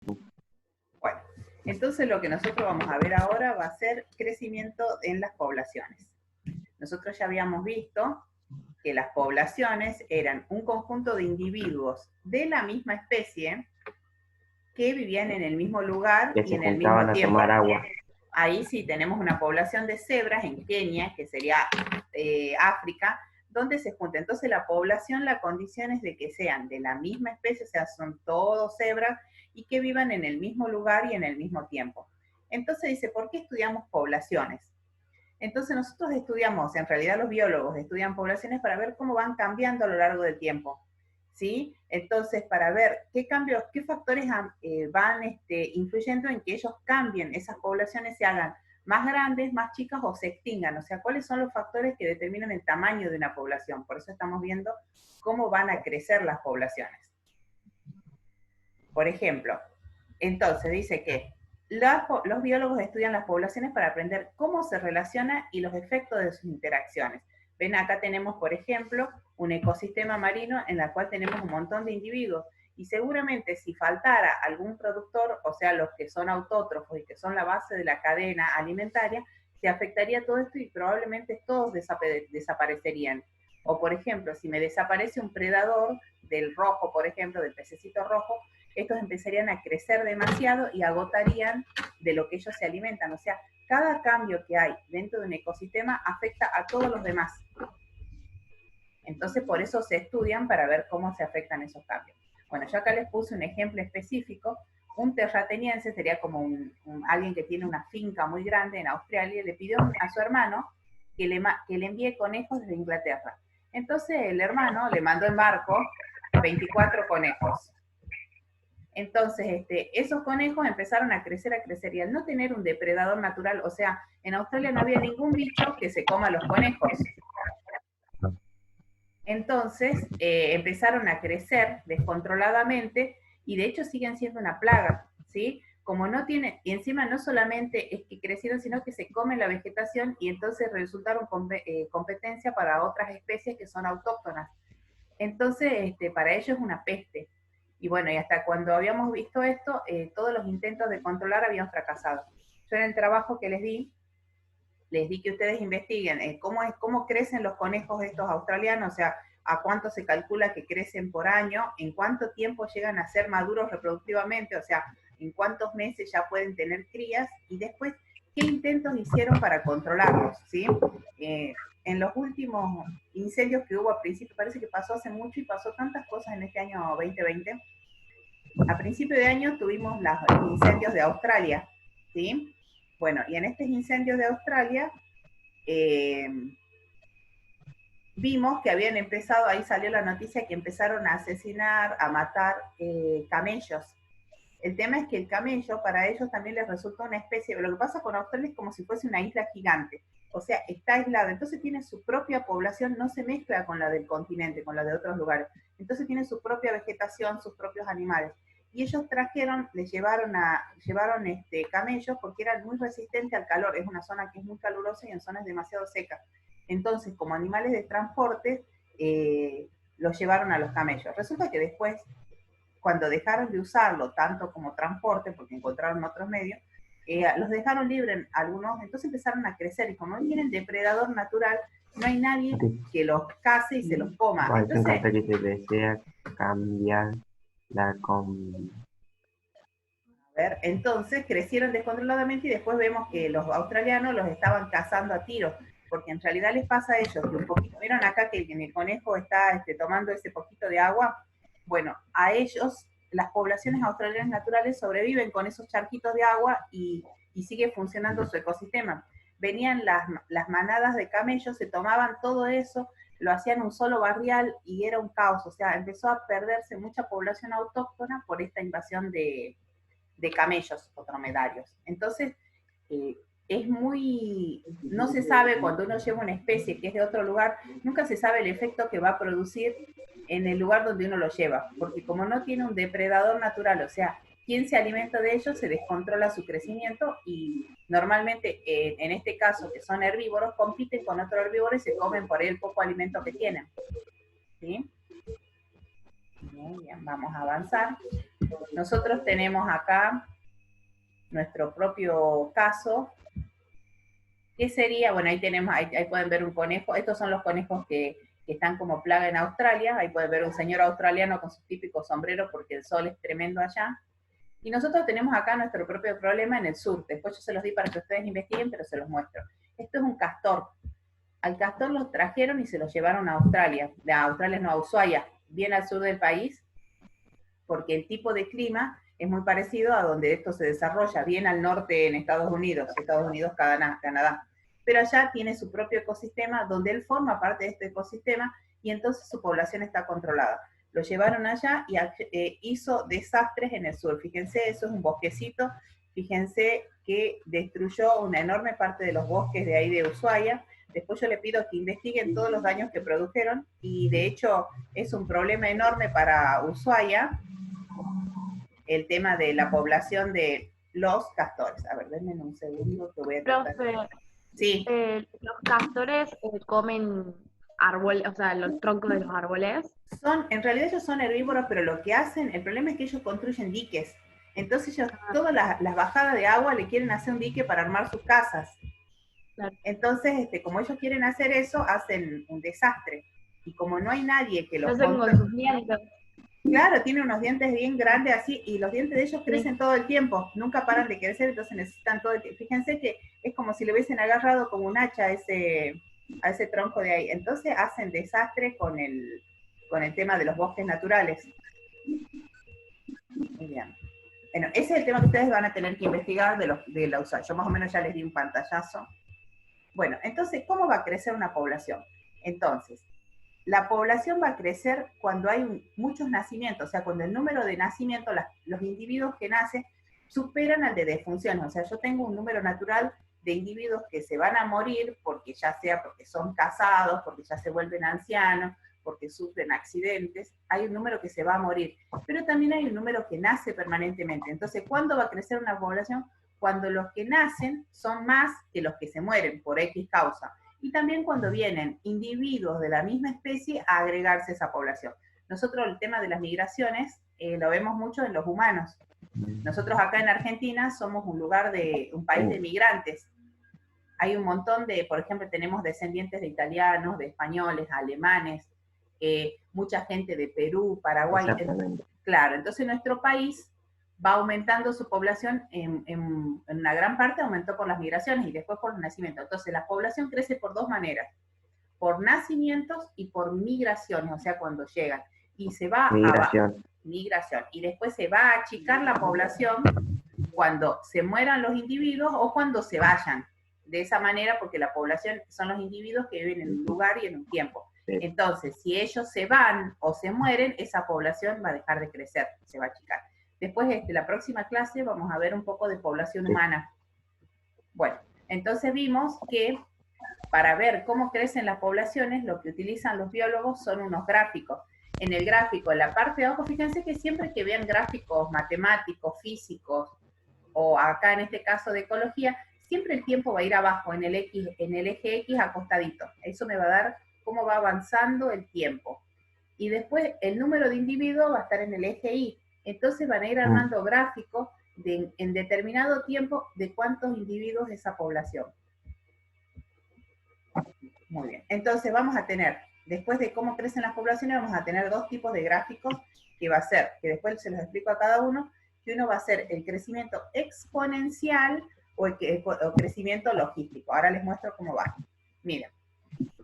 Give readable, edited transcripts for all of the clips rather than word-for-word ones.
Bueno, entonces lo que nosotros vamos a ver ahora va a ser crecimiento en las poblaciones. Nosotros ya habíamos visto que las poblaciones eran un conjunto de individuos de la misma especie que vivían en el mismo lugar que y se en el mismo juntaban a tiempo. tomar agua. Ahí sí tenemos una población de cebras en Kenia, que sería África, donde se junta. Entonces la población, la condición es de que sean de la misma especie, o sea, son todos cebras, y que vivan en el mismo lugar y en el mismo tiempo. Entonces dice, ¿por qué estudiamos poblaciones? Entonces nosotros estudiamos, en realidad los biólogos estudian poblaciones para ver cómo van cambiando a lo largo del tiempo, ¿sí? Entonces, para ver qué cambios, qué factores van influyendo en que ellos cambien, esas poblaciones se hagan más grandes, más chicas o se extingan, o sea, cuáles son los factores que determinan el tamaño de una población. Por eso estamos viendo cómo van a crecer las poblaciones. Por ejemplo, entonces dice que los biólogos estudian las poblaciones para aprender cómo se relaciona y los efectos de sus interacciones. Ven, acá tenemos, por ejemplo, un ecosistema marino en el cual tenemos un montón de individuos y seguramente si faltara algún productor, o sea, los que son autótrofos y que son la base de la cadena alimentaria, se afectaría todo esto y probablemente todos desaparecerían. O, por ejemplo, si me desaparece un predador del rojo, por ejemplo, del pececito rojo, estos empezarían a crecer demasiado y agotarían de lo que ellos se alimentan. O sea, cada cambio que hay dentro de un ecosistema afecta a todos los demás. Entonces, por eso se estudian para ver cómo se afectan esos cambios. Bueno, yo acá les puse un ejemplo específico. Un terrateniense sería como alguien que tiene una finca muy grande en Australia y le pidió a su hermano que le envíe conejos desde Inglaterra. Entonces el hermano le mandó en barco 24 conejos. Entonces, esos conejos empezaron a crecer, y al no tener un depredador natural, o sea, en Australia no había ningún bicho que se coma los conejos. Entonces, empezaron a crecer descontroladamente y de hecho siguen siendo una plaga, ¿sí? Como no tienen, y encima no solamente es que crecieron, sino que se comen la vegetación y entonces resultaron competencia para otras especies que son autóctonas. Entonces, para ellos es una peste. Y bueno, y hasta cuando habíamos visto esto, todos los intentos de controlar habían fracasado. Yo en el trabajo que les di que ustedes investiguen cómo crecen los conejos estos australianos, o sea, a cuánto se calcula que crecen por año, en cuánto tiempo llegan a ser maduros reproductivamente, o sea, en cuántos meses ya pueden tener crías, y después, qué intentos hicieron para controlarlos, ¿sí? En los últimos incendios que hubo a principio, parece que pasó hace mucho y pasó tantas cosas en este año 2020. A principio de año tuvimos los incendios de Australia, ¿sí? Bueno, y en estos incendios de Australia vimos que habían empezado, ahí salió la noticia que empezaron a asesinar, a matar camellos. El tema es que el camello para ellos también les resulta una especie, lo que pasa con Australia es como si fuese una isla gigante, o sea, está aislada, entonces tiene su propia población, no se mezcla con la del continente, con la de otros lugares, entonces tiene su propia vegetación, sus propios animales. Y ellos llevaron camellos porque eran muy resistentes al calor, es una zona que es muy calurosa y en zonas demasiado secas. Entonces, como animales de transporte, los llevaron a los camellos. Resulta que después, cuando dejaron de usarlo tanto como transporte, porque encontraron otros medios, los dejaron libres algunos, entonces empezaron a crecer y como no tienen depredador natural, no hay nadie que los case y se los coma. Entonces, Entonces, que se desea cambiar la a ver, entonces crecieron descontroladamente y después vemos que los australianos los estaban cazando a tiros, porque en realidad les pasa a ellos que un poquito, vieron acá que el conejo está tomando ese poquito de agua, bueno, a ellos las poblaciones australianas naturales sobreviven con esos charquitos de agua y sigue funcionando su ecosistema. Venían las manadas de camellos, se tomaban todo eso, lo hacían un solo barrial y era un caos, o sea, empezó a perderse mucha población autóctona por esta invasión de camellos o dromedarios. Entonces, es muy, no se sabe cuando uno lleva una especie que es de otro lugar, nunca se sabe el efecto que va a producir en el lugar donde uno lo lleva, porque como no tiene un depredador natural, o sea, quien se alimenta de ellos se descontrola su crecimiento y normalmente en este caso que son herbívoros compiten con otro herbívoro y se comen por ahí el poco alimento que tienen. ¿Sí? Muy bien, vamos a avanzar. Nosotros tenemos acá nuestro propio caso, que sería, bueno, ahí tenemos, ahí pueden ver un conejo, estos son los conejos que están como plaga en Australia, ahí pueden ver un señor australiano con su típico sombrero porque el sol es tremendo allá, y nosotros tenemos acá nuestro propio problema en el sur, después yo se los di para que ustedes investiguen, pero se los muestro. Esto es un castor, al castor lo trajeron y se lo llevaron a Australia, no, a Ushuaia, bien al sur del país, porque el tipo de clima es muy parecido a donde esto se desarrolla, bien al norte en Estados Unidos, Canadá. Pero allá tiene su propio ecosistema donde él forma parte de este ecosistema y entonces su población está controlada. Lo llevaron allá y hizo desastres en el sur. Fíjense, eso es un bosquecito. Fíjense que destruyó una enorme parte de los bosques de ahí de Ushuaia. Después yo le pido que investiguen todos los daños que produjeron y de hecho es un problema enorme para Ushuaia el tema de la población de los castores. A ver, denme un segundo que voy a tratar. Profe, Sí. los castores comen árboles, o sea, los troncos de los árboles. En realidad ellos son herbívoros, pero lo que hacen, el problema es que ellos construyen diques. Entonces ellos, todas las bajadas de agua le quieren hacer un dique para armar sus casas. Claro. Entonces, como ellos quieren hacer eso, hacen un desastre. Y como no hay nadie que los controle... sus dientes. Claro, tiene unos dientes bien grandes así, y los dientes de ellos crecen todo el tiempo, nunca paran de crecer, entonces necesitan todo el tiempo. Fíjense que es como si le hubiesen agarrado como un hacha a ese tronco de ahí. Entonces hacen desastre con el tema de los bosques naturales. Muy bien. Bueno, ese es el tema que ustedes van a tener que investigar de la USAID. Yo más o menos ya les di un pantallazo. Bueno, entonces, ¿cómo va a crecer una población? Entonces, la población va a crecer cuando hay muchos nacimientos, o sea, cuando el número de nacimientos, los individuos que nacen, superan al de defunciones. O sea, yo tengo un número natural de individuos que se van a morir, porque ya sea porque son casados, porque ya se vuelven ancianos, porque sufren accidentes, hay un número que se va a morir, pero también hay un número que nace permanentemente. Entonces, ¿cuándo va a crecer una población? Cuando los que nacen son más que los que se mueren por X causa. Y también cuando vienen individuos de la misma especie a agregarse a esa población. Nosotros el tema de las migraciones lo vemos mucho en los humanos. Nosotros acá en Argentina somos un país de migrantes. Hay un montón de, por ejemplo, tenemos descendientes de italianos, de españoles, alemanes, mucha gente de Perú, Paraguay. Claro, entonces nuestro país va aumentando su población, en una gran parte aumentó por las migraciones y después por los nacimientos. Entonces la población crece por dos maneras, por nacimientos y por migraciones, o sea, cuando llegan. Y se va a migración. Y después se va a achicar la población cuando se mueran los individuos o cuando se vayan. De esa manera, porque la población son los individuos que viven en un lugar y en un tiempo. Entonces, si ellos se van o se mueren, esa población va a dejar de crecer, se va a achicar. Después, la próxima clase vamos a ver un poco de población humana. Bueno, entonces vimos que para ver cómo crecen las poblaciones, lo que utilizan los biólogos son unos gráficos. En el gráfico, en la parte de abajo, fíjense que siempre que vean gráficos matemáticos, físicos, o acá en este caso de ecología, siempre el tiempo va a ir abajo, en el eje X acostadito. Eso me va a dar cómo va avanzando el tiempo. Y después el número de individuos va a estar en el eje Y. Entonces van a ir armando gráficos en determinado tiempo de cuántos individuos es esa población. Muy bien. Entonces vamos a tener, después de cómo crecen las poblaciones, vamos a tener dos tipos de gráficos que va a ser, que después se los explico a cada uno, que uno va a ser el crecimiento exponencial o el crecimiento logístico. Ahora les muestro cómo va. Miren,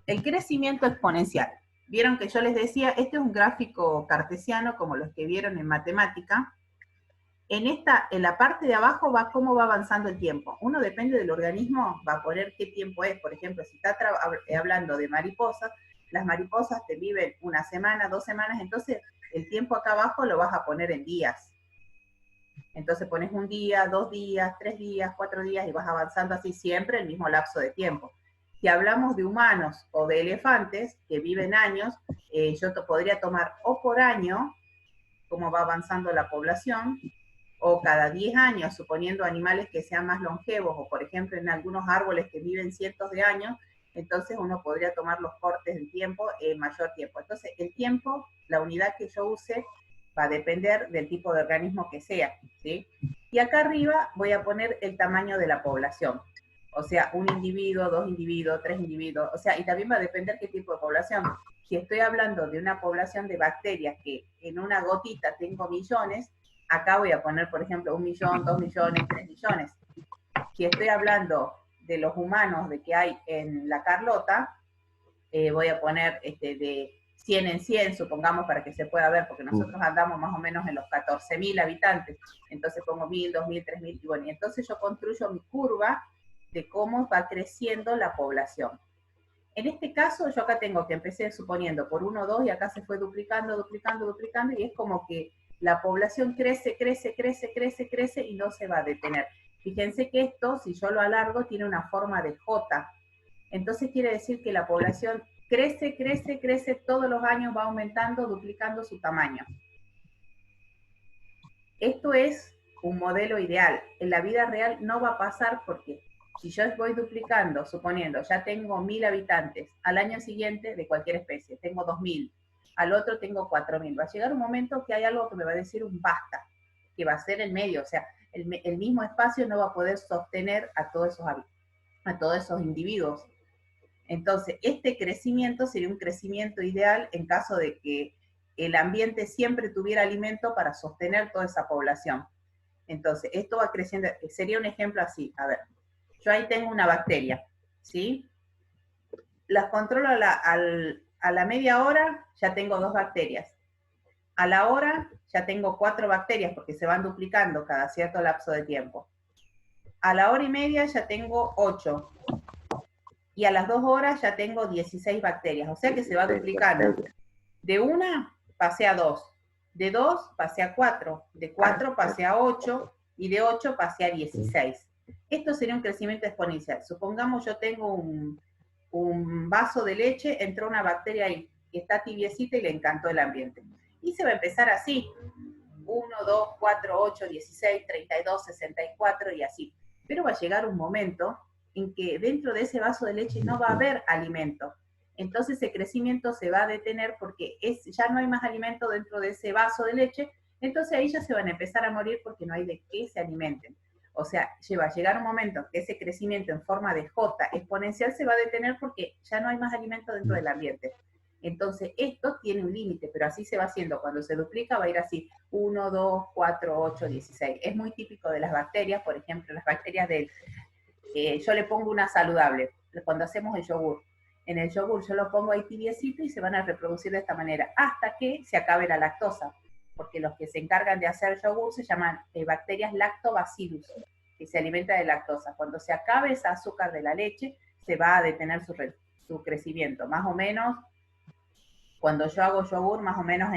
el crecimiento exponencial. Vieron que yo les decía, este es un gráfico cartesiano como los que vieron en matemática. En la parte de abajo va cómo va avanzando el tiempo. Uno depende del organismo, va a poner qué tiempo es. Por ejemplo, si está hablando de mariposas, las mariposas te viven una semana, 2 semanas, entonces el tiempo acá abajo lo vas a poner en días. Entonces pones 1 día, 2 días, 3 días, 4 días y vas avanzando así siempre el mismo lapso de tiempo. Si hablamos de humanos o de elefantes que viven años, yo podría tomar o por año, cómo va avanzando la población, o cada 10 años, suponiendo animales que sean más longevos, o por ejemplo en algunos árboles que viven cientos de años, entonces uno podría tomar los cortes del tiempo en mayor tiempo. Entonces el tiempo, la unidad que yo use va a depender del tipo de organismo que sea, ¿sí? Y acá arriba voy a poner el tamaño de la población. O sea, un individuo, dos individuos, tres individuos, o sea, y también va a depender qué tipo de población. Si estoy hablando de una población de bacterias que en una gotita tengo millones, acá voy a poner, por ejemplo, 1 millón, 2 millones, 3 millones. Si estoy hablando de los humanos de que hay en la Carlota, voy a poner de 100 en 100, supongamos, para que se pueda ver, porque nosotros andamos más o menos en los 14.000 habitantes, entonces pongo 1.000, 2.000, 3.000, y bueno, y entonces yo construyo mi curva de cómo va creciendo la población. En este caso, yo acá tengo que empecé suponiendo por 1, 2, y acá se fue duplicando, duplicando, duplicando, y es como que la población crece, crece, crece, crece, crece, y no se va a detener. Fíjense que esto, si yo lo alargo, tiene una forma de J. Entonces quiere decir que la población crece, crece, crece, todos los años va aumentando, duplicando su tamaño. Esto es un modelo ideal. En la vida real no va a pasar porque si yo voy duplicando, suponiendo, ya tengo 1.000 habitantes, al año siguiente, de cualquier especie, tengo 2.000, al otro tengo 4.000. Va a llegar un momento que hay algo que me va a decir un basta, que va a ser el medio, o sea, el mismo espacio no va a poder sostener a todos esos individuos. Entonces, este crecimiento sería un crecimiento ideal en caso de que el ambiente siempre tuviera alimento para sostener toda esa población. Entonces, esto va creciendo, sería un ejemplo así, a ver, yo ahí tengo una bacteria, ¿sí? Las controlo a la media hora, ya tengo 2 bacterias. A la hora, ya tengo 4 bacterias, porque se van duplicando cada cierto lapso de tiempo. A la hora y media ya tengo 8. Y a las 2 horas ya tengo 16 bacterias, o sea que se va duplicando. De 1 pasé a 2, de 2 pasé a 4, de 4 pasé a 8, y de 8 pasé a 16. Esto sería un crecimiento exponencial. Supongamos yo tengo un vaso de leche, entró una bacteria ahí, que está tibiecita y le encantó el ambiente. Y se va a empezar así, 1, 2, 4, 8, 16, 32, 64 y así. Pero va a llegar un momento en que dentro de ese vaso de leche no va a haber alimento. Entonces ese crecimiento se va a detener porque ya no hay más alimento dentro de ese vaso de leche, entonces ahí ya se van a empezar a morir porque no hay de qué se alimenten. O sea, va a llegar un momento que ese crecimiento en forma de J exponencial se va a detener porque ya no hay más alimento dentro del ambiente. Entonces, esto tiene un límite, pero así se va haciendo. Cuando se duplica va a ir así, 1, 2, 4, 8, 16. Es muy típico de las bacterias, por ejemplo, las bacterias yo le pongo una saludable, cuando hacemos el yogur. En el yogur yo lo pongo ahí tibiecito y se van a reproducir de esta manera, hasta que se acabe la lactosa, porque los que se encargan de hacer yogur se llaman bacterias lactobacillus, que se alimenta de lactosa. Cuando se acabe ese azúcar de la leche, se va a detener su crecimiento. Más o menos, cuando yo hago yogur, más o menos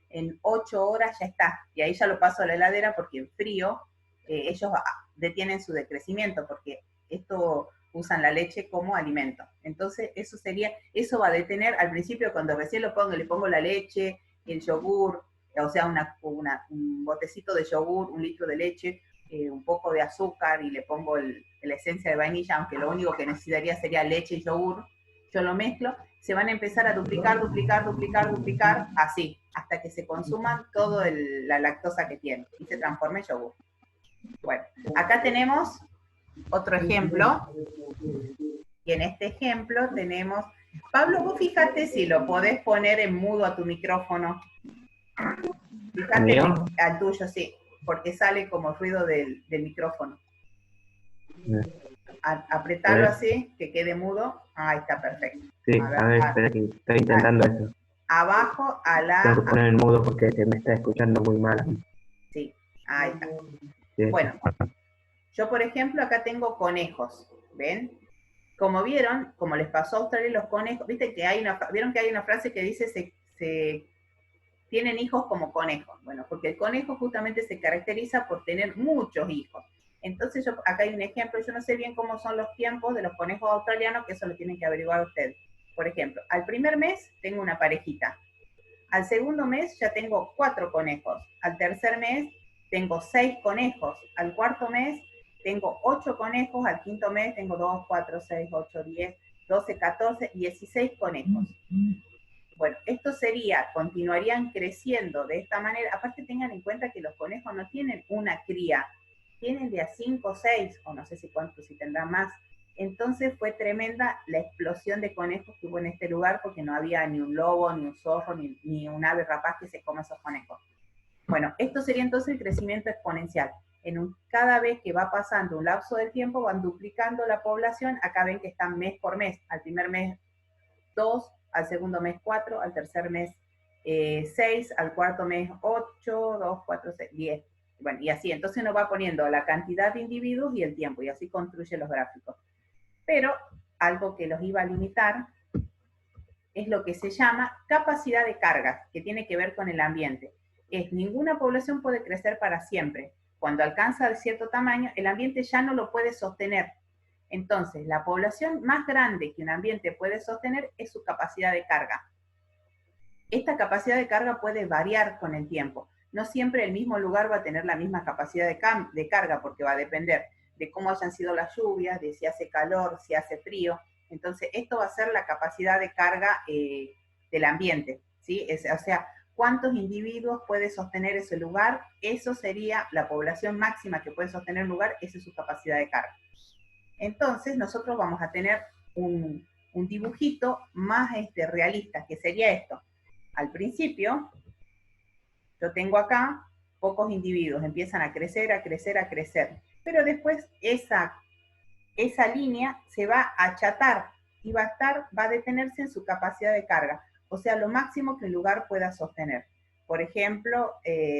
en 8 horas ya está. Y ahí ya lo paso a la heladera porque en frío ellos detienen su decrecimiento, porque esto usan la leche como alimento. Entonces, eso va a detener, al principio cuando recién lo pongo, le pongo la leche, el yogur, o sea, un botecito de yogur, 1 litro de leche, un poco de azúcar y le pongo la esencia de vainilla, aunque lo único que necesitaría sería leche y yogur, yo lo mezclo, se van a empezar a duplicar, duplicar, duplicar, duplicar, así, hasta que se consuman toda la lactosa que tiene y se transforme en yogur. Bueno, acá tenemos otro ejemplo, y en este ejemplo tenemos, Pablo, vos fíjate si lo podés poner en mudo a tu micrófono. Fíjate al tuyo, sí, porque sale como ruido del micrófono. Apretarlo así, que quede mudo. Ahí está, perfecto. Sí, a ver, espera que estoy intentando eso. Abajo a la... Tengo que poner en mudo porque se me está escuchando muy mal. Sí, ahí está. Sí. Bueno, yo por ejemplo acá tengo conejos, ¿ven? Como vieron, como les pasó a ustedes los conejos, ¿viste que vieron que hay una frase que dice se tienen hijos como conejos? Bueno, porque el conejo justamente se caracteriza por tener muchos hijos. Entonces acá hay un ejemplo, yo no sé bien cómo son los tiempos de los conejos australianos, que eso lo tienen que averiguar ustedes. Por ejemplo, al primer mes tengo una parejita, al segundo mes ya tengo 4 conejos, al tercer mes tengo 6 conejos, al cuarto mes tengo 8 conejos, al quinto mes tengo 2, 4, 6, 8, 10, 12, 14, 16 conejos. Bueno, esto sería, continuarían creciendo de esta manera. Aparte tengan en cuenta que los conejos no tienen una cría, tienen de a 5 o 6, o no sé si cuántos, si tendrán más. Entonces fue tremenda la explosión de conejos que hubo en este lugar porque no había ni un lobo, ni un zorro, ni un ave rapaz que se coma esos conejos. Bueno, esto sería entonces el crecimiento exponencial. Cada vez que va pasando un lapso del tiempo, van duplicando la población. Acá ven que están mes por mes. Al primer mes 2, al segundo mes 4, al tercer mes 6, al cuarto mes 8, 2, 4, 6, 10. Bueno, y así. Entonces uno va poniendo la cantidad de individuos y el tiempo, y así construye los gráficos. Pero algo que los iba a limitar es lo que se llama capacidad de carga, que tiene que ver con el ambiente. Ninguna población puede crecer para siempre. Cuando alcanza cierto tamaño, el ambiente ya no lo puede sostener. Entonces, la población más grande que un ambiente puede sostener es su capacidad de carga. Esta capacidad de carga puede variar con el tiempo. No siempre el mismo lugar va a tener la misma capacidad de carga, porque va a depender de cómo hayan sido las lluvias, de si hace calor, si hace frío. Entonces, esto va a ser la capacidad de carga del ambiente, ¿sí? O sea, cuántos individuos puede sostener ese lugar, eso sería la población máxima que puede sostener un lugar, esa es su capacidad de carga. Entonces, nosotros vamos a tener un dibujito más realista, que sería esto. Al principio, yo tengo acá pocos individuos, empiezan a crecer, a crecer, a crecer. Pero después esa línea se va a achatar y va a detenerse en su capacidad de carga, o sea, lo máximo que un lugar pueda sostener. Por ejemplo,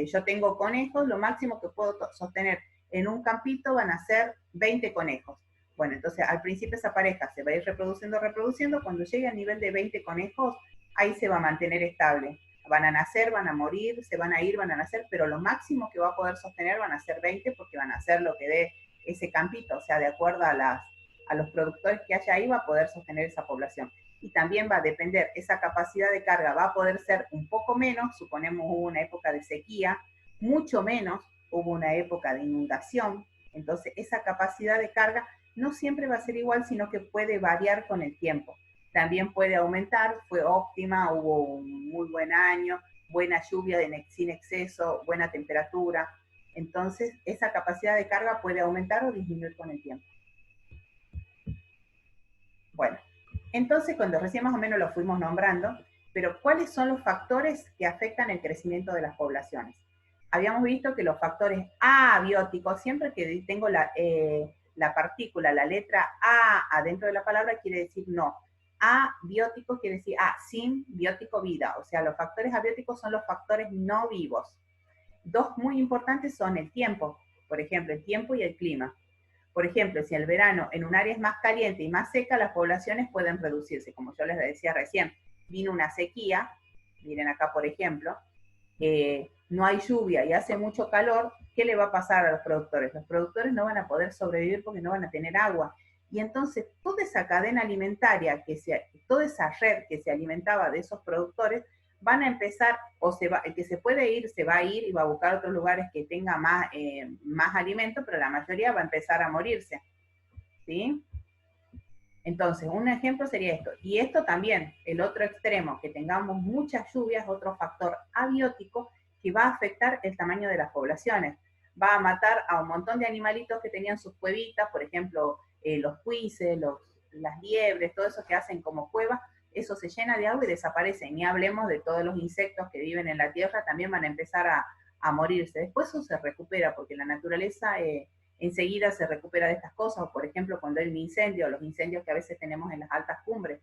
yo tengo conejos, lo máximo que puedo sostener en un campito van a ser 20 conejos. Bueno, entonces al principio esa pareja se va a ir reproduciendo, cuando llegue al nivel de 20 conejos, ahí se va a mantener estable. Van a nacer, van a morir, se van a ir, van a nacer, pero lo máximo que va a poder sostener van a ser 20 porque van a ser lo que dé ese campito, o sea, de acuerdo a los productores que haya ahí va a poder sostener esa población. Y también va a depender, esa capacidad de carga va a poder ser un poco menos, suponemos hubo una época de sequía, mucho menos hubo una época de inundación, entonces esa capacidad de carga no siempre va a ser igual, sino que puede variar con el tiempo. También puede aumentar, fue óptima, hubo un muy buen año, buena lluvia sin exceso, buena temperatura. Entonces, esa capacidad de carga puede aumentar o disminuir con el tiempo. Bueno, entonces cuando recién más o menos lo fuimos nombrando, pero ¿cuáles son los factores que afectan el crecimiento de las poblaciones? Habíamos visto que los factores abióticos, siempre que tengo la partícula, la letra A adentro de la palabra, quiere decir no. Abiótico quiere decir sin biótico vida, o sea, los factores abióticos son los factores no vivos. Dos muy importantes son el tiempo, por ejemplo, el tiempo y el clima. Por ejemplo, si el verano en un área es más caliente y más seca, las poblaciones pueden reducirse. Como yo les decía recién, vino una sequía, miren acá por ejemplo, no hay lluvia y hace mucho calor, ¿qué le va a pasar a los productores? Los productores no van a poder sobrevivir porque no van a tener agua. Y entonces toda esa cadena alimentaria, toda esa red que se alimentaba de esos productores, van a empezar, el que se puede ir, se va a ir y va a buscar otros lugares que tenga más alimento, pero la mayoría va a empezar a morirse, ¿sí? Entonces, un ejemplo sería esto. Y esto también, el otro extremo, que tengamos muchas lluvias, otro factor abiótico que va a afectar el tamaño de las poblaciones. Va a matar a un montón de animalitos que tenían sus cuevitas, por ejemplo, los cuises, las liebres, todo eso que hacen como cuevas, eso se llena de agua y desaparece. Ni hablemos de todos los insectos que viven en la tierra, también van a empezar a morirse. Después eso se recupera, porque la naturaleza enseguida se recupera de estas cosas, o por ejemplo cuando hay un incendio, los incendios que a veces tenemos en las altas cumbres.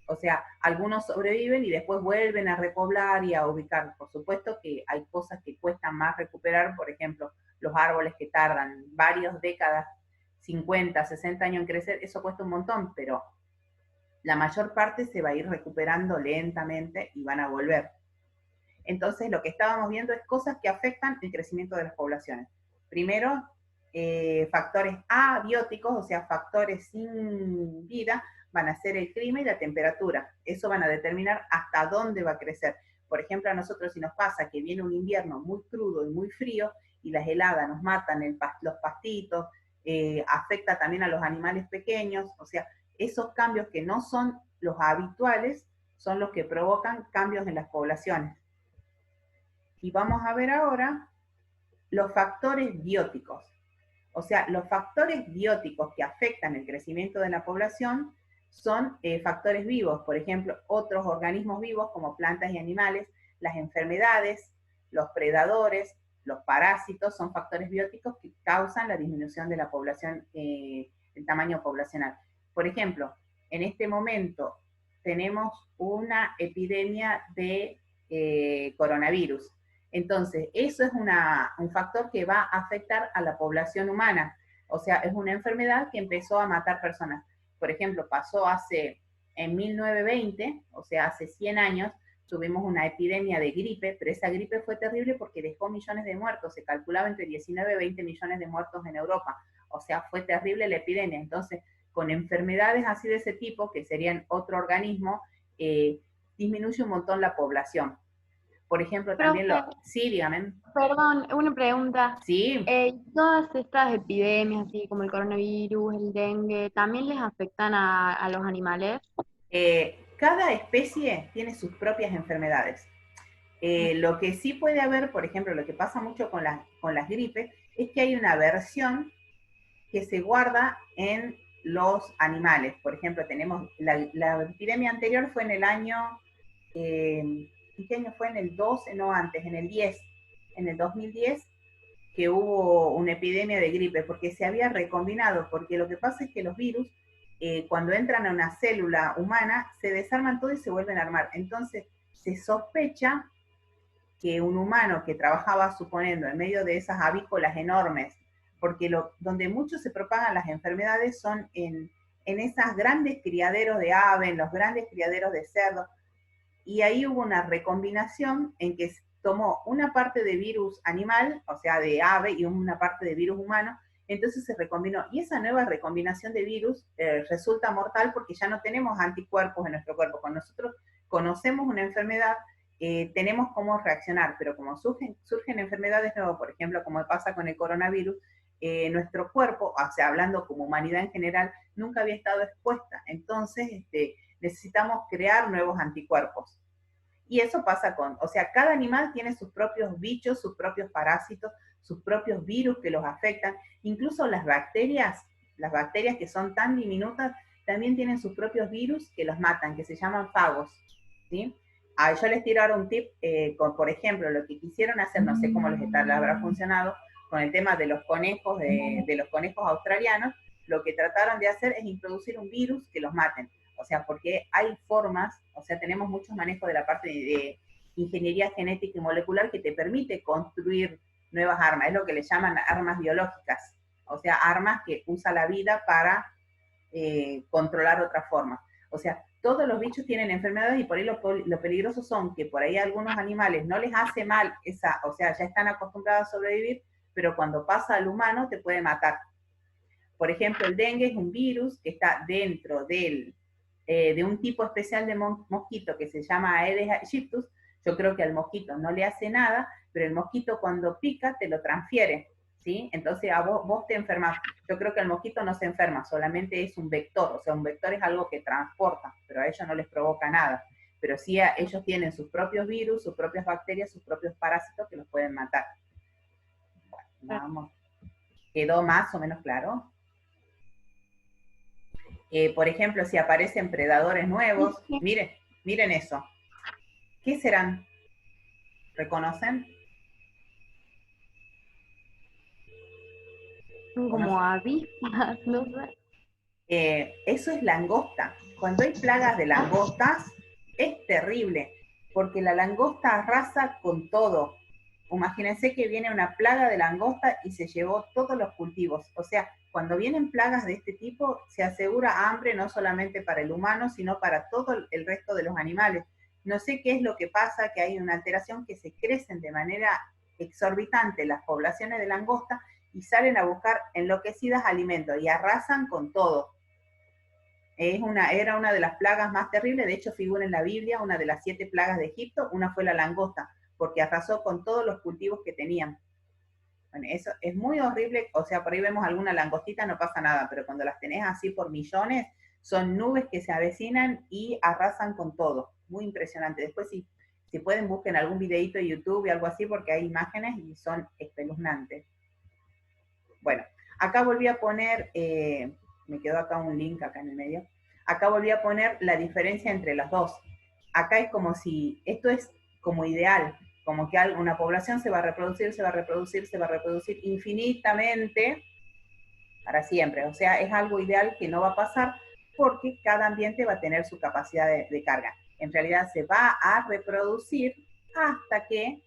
O sea, algunos sobreviven y después vuelven a repoblar y a ubicar. Por supuesto que hay cosas que cuestan más recuperar, por ejemplo, los árboles que tardan varias décadas, 50, 60 años en crecer, eso cuesta un montón, pero la mayor parte se va a ir recuperando lentamente y van a volver. Entonces, lo que estábamos viendo es cosas que afectan el crecimiento de las poblaciones. Primero, factores abióticos, o sea, factores sin vida, van a ser el clima y la temperatura. Eso van a determinar hasta dónde va a crecer. Por ejemplo, a nosotros si nos pasa que viene un invierno muy crudo y muy frío y las heladas nos matan los pastitos, afecta también a los animales pequeños, o sea, esos cambios que no son los habituales son los que provocan cambios en las poblaciones. Y vamos a ver ahora los factores bióticos. O sea, los factores bióticos que afectan el crecimiento de la población son factores vivos, por ejemplo, otros organismos vivos como plantas y animales, las enfermedades, los predadores, los parásitos, son factores bióticos que causan la disminución de la población, el tamaño poblacional. Por ejemplo, en este momento tenemos una epidemia de coronavirus. Entonces, eso es un factor que va a afectar a la población humana. O sea, es una enfermedad que empezó a matar personas. Por ejemplo, pasó en 1920, o sea, hace 100 años, tuvimos una epidemia de gripe, pero esa gripe fue terrible porque dejó millones de muertos. Se calculaba entre 19 y 20 millones de muertos en Europa. O sea, fue terrible la epidemia. Entonces, con enfermedades así de ese tipo, que serían otro organismo, disminuye un montón la población. Por ejemplo, también Profe, sí, dígame. perdón, una pregunta. Sí, Todas estas epidemias, así como el coronavirus, el dengue, ¿también les afectan a los animales? cada especie tiene sus propias enfermedades. Lo que sí puede haber, por ejemplo, lo que pasa mucho con las gripes, es que hay una versión que se guarda en los animales. Por ejemplo, tenemos la epidemia anterior fue en el año, ¿en qué año fue? En el 12, no antes, en el 10, en el 2010, que hubo una epidemia de gripe, porque se había recombinado, porque lo que pasa es que los virus, cuando entran a una célula humana, se desarman todo y se vuelven a armar. Entonces, se sospecha que un humano que trabajaba, suponiendo, en medio de esas avícolas enormes, porque donde mucho se propagan las enfermedades son en esas grandes criaderos de aves, en los grandes criaderos de cerdos, y ahí hubo una recombinación en que tomó una parte de virus animal, o sea, de ave, y una parte de virus humano, entonces se recombinó. Y esa nueva recombinación de virus resulta mortal porque ya no tenemos anticuerpos en nuestro cuerpo. Cuando nosotros conocemos una enfermedad, tenemos cómo reaccionar, pero como surgen enfermedades nuevas, por ejemplo, como pasa con el coronavirus, nuestro cuerpo, o sea, hablando como humanidad en general, nunca había estado expuesta. Entonces, necesitamos crear nuevos anticuerpos. Y eso pasa o sea, cada animal tiene sus propios bichos, sus propios parásitos, sus propios virus que los afectan. Incluso las bacterias que son tan diminutas, también tienen sus propios virus que los matan, que se llaman fagos, ¿sí? Yo les tiro ahora un tip, por ejemplo, lo que quisieron hacer, no sé cómo les habrá funcionado, con el tema de los conejos, de los conejos australianos, lo que trataron de hacer es introducir un virus que los maten. O sea, porque hay formas, o sea, tenemos muchos manejos de la parte de ingeniería genética y molecular que te permite construir nuevas armas, es lo que le llaman armas biológicas, o sea, armas que usa la vida para controlar otras formas. O sea, todos los bichos tienen enfermedades y por ahí lo peligroso son que por ahí a algunos animales no les hace mal o sea, ya están acostumbrados a sobrevivir, pero cuando pasa al humano te puede matar. Por ejemplo, el dengue es un virus que está dentro de un tipo especial de mosquito que se llama Aedes aegyptus. Yo creo que al mosquito no le hace nada, pero el mosquito cuando pica te lo transfiere, ¿sí? Entonces a vos te enfermas. Yo creo que el mosquito no se enferma, solamente es un vector, o sea, un vector es algo que transporta, pero a ellos no les provoca nada. Pero sí ellos tienen sus propios virus, sus propias bacterias, sus propios parásitos que los pueden matar. Bueno, vamos. ¿Quedó más o menos claro? Por ejemplo, si aparecen predadores nuevos, miren eso. ¿Qué serán? ¿Reconocen? Son como avispas, no sé. Eso es langosta. Cuando hay plagas de langostas, es terrible, porque la langosta arrasa con todo. Imagínense que viene una plaga de langosta y se llevó todos los cultivos. O sea, cuando vienen plagas de este tipo, se asegura hambre no solamente para el humano, sino para todo el resto de los animales. No sé qué es lo que pasa, que hay una alteración que se crecen de manera exorbitante las poblaciones de langosta y salen a buscar enloquecidas alimentos y arrasan con todo. Era una de las plagas más terribles, de hecho figura en la Biblia, una de las 7 plagas de Egipto, una fue la langosta, porque arrasó con todos los cultivos que tenían. Bueno, eso es muy horrible, o sea, por ahí vemos alguna langostita, no pasa nada, pero cuando las tenés así por millones, son nubes que se avecinan y arrasan con todo. muy impresionante. Después si pueden busquen algún videito de YouTube y algo así, porque hay imágenes y son espeluznantes. Bueno, acá volví a poner, me quedó acá un link acá en el medio, acá volví a poner la diferencia entre los dos. Acá es como si, esto es como ideal, como que una población se va a reproducir, se va a reproducir, se va a reproducir infinitamente para siempre. O sea, es algo ideal que no va a pasar porque cada ambiente va a tener su capacidad de carga. En realidad se va a reproducir hasta que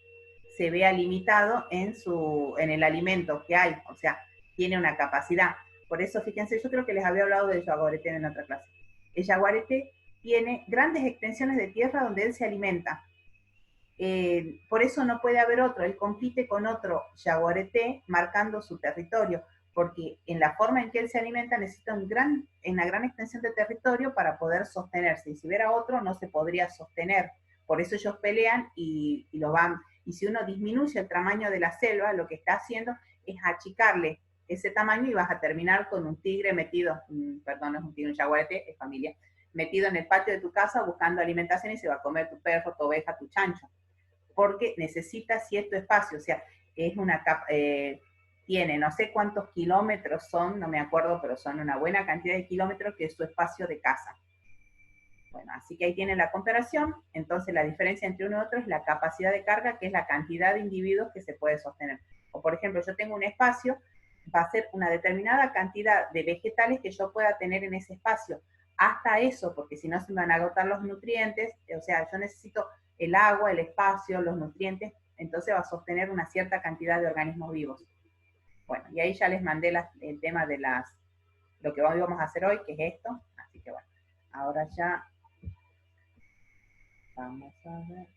se vea limitado en el alimento que hay. O sea, tiene una capacidad. Por eso, fíjense, yo creo que les había hablado del jaguarete en otra clase. El jaguarete tiene grandes extensiones de tierra donde él se alimenta. Por eso no puede haber otro, él compite con otro jaguarete marcando su territorio, porque en la forma en que él se alimenta necesita una gran extensión de territorio para poder sostenerse, y si hubiera otro no se podría sostener. Por eso ellos pelean y lo van, y si uno disminuye el tamaño de la selva, lo que está haciendo es achicarle ese tamaño y vas a terminar con un tigre metido, perdón, no es un tigre, un jaguarete, es familia, metido en el patio de tu casa buscando alimentación y se va a comer tu perro, tu oveja, tu chancho, porque necesita cierto espacio, o sea, es una tiene no sé cuántos kilómetros son, no me acuerdo, pero son una buena cantidad de kilómetros que es su espacio de casa. Bueno, así que ahí tienen la comparación. Entonces la diferencia entre uno y otro es la capacidad de carga, que es la cantidad de individuos que se puede sostener. O por ejemplo, yo tengo un espacio, va a ser una determinada cantidad de vegetales que yo pueda tener en ese espacio. Hasta eso, porque si no se me van a agotar los nutrientes, o sea, yo necesito el agua, el espacio, los nutrientes, entonces va a sostener una cierta cantidad de organismos vivos. Bueno, y ahí ya les mandé el tema de lo que vamos a hacer hoy, que es esto. Así que bueno, ahora ya vamos a ver.